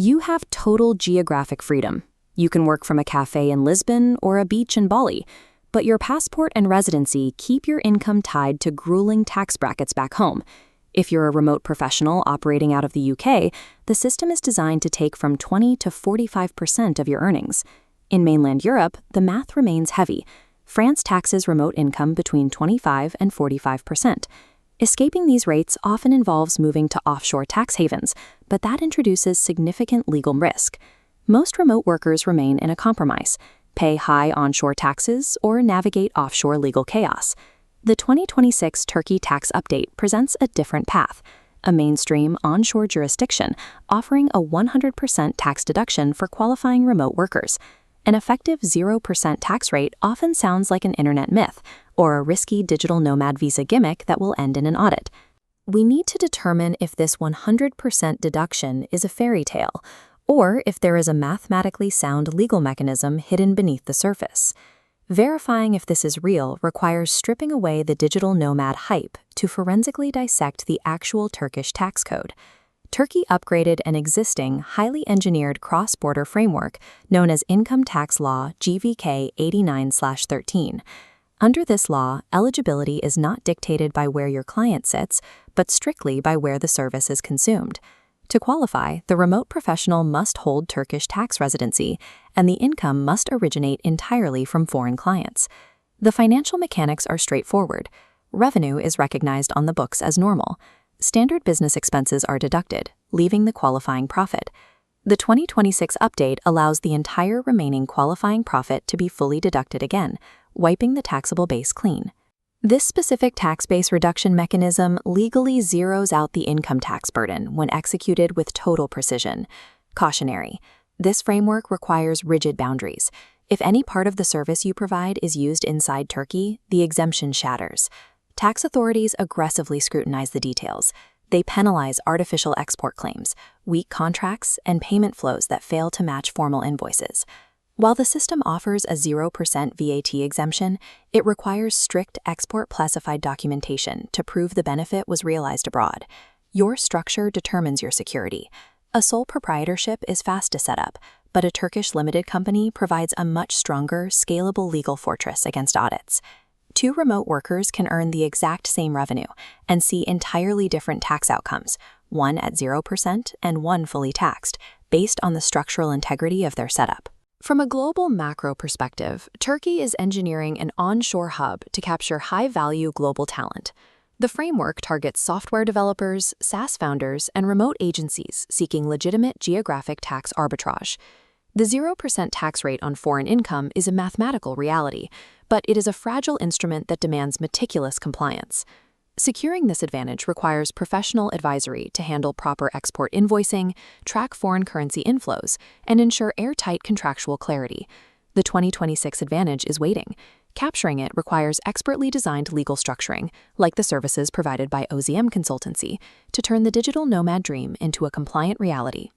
You have total geographic freedom. You can work from a cafe in Lisbon or a beach in Bali, but your passport and residency keep your income tied to grueling tax brackets back home. If you're a remote professional operating out of the UK, the system is designed to take from 20 to 45% of your earnings. In mainland Europe, the math remains heavy. France taxes remote income between 25 and 45%. Escaping these rates often involves moving to offshore tax havens, but that introduces significant legal risk. Most remote workers remain in a compromise, pay high onshore taxes, or navigate offshore legal chaos. The 2026 Turkey tax update presents a different path, a mainstream onshore jurisdiction offering a 100% tax deduction for qualifying remote workers. An effective 0% tax rate often sounds like an internet myth or a risky digital nomad visa gimmick that will end in an audit. We need to determine if this 100% deduction is a fairy tale, or if there is a mathematically sound legal mechanism hidden beneath the surface. Verifying if this is real requires stripping away the digital nomad hype to forensically dissect the actual Turkish tax code. Turkey upgraded an existing, highly engineered cross-border framework known as Income Tax Law GVK 89/13. Under this law, eligibility is not dictated by where your client sits, but strictly by where the service is consumed. To qualify, the remote professional must hold Turkish tax residency, and the income must originate entirely from foreign clients. The financial mechanics are straightforward. Revenue is recognized on the books as normal. Standard business expenses are deducted, leaving the qualifying profit. The 2026 update allows the entire remaining qualifying profit to be fully deducted again, wiping the taxable base clean. This specific tax base reduction mechanism legally zeroes out the income tax burden when executed with total precision. Cautionary: this framework requires rigid boundaries. If any part of the service you provide is used inside Turkey, the exemption shatters. Tax authorities aggressively scrutinize the details. They penalize artificial export claims, weak contracts, and payment flows that fail to match formal invoices. While the system offers a 0% VAT exemption, it requires strict export-classified documentation to prove the benefit was realized abroad. Your structure determines your security. A sole proprietorship is fast to set up, but a Turkish limited company provides a much stronger, scalable legal fortress against audits. Two remote workers can earn the exact same revenue and see entirely different tax outcomes, one at 0% and one fully taxed, based on the structural integrity of their setup. From a global macro perspective, Turkey is engineering an onshore hub to capture high-value global talent. The framework targets software developers, SaaS founders, and remote agencies seeking legitimate geographic tax arbitrage. The 0% tax rate on foreign income is a mathematical reality, but it is a fragile instrument that demands meticulous compliance. Securing this advantage requires professional advisory to handle proper export invoicing, track foreign currency inflows, and ensure airtight contractual clarity. The 2026 advantage is waiting. Capturing it requires expertly designed legal structuring, like the services provided by ÖZMEN-İstanbul, to turn the digital nomad dream into a compliant reality.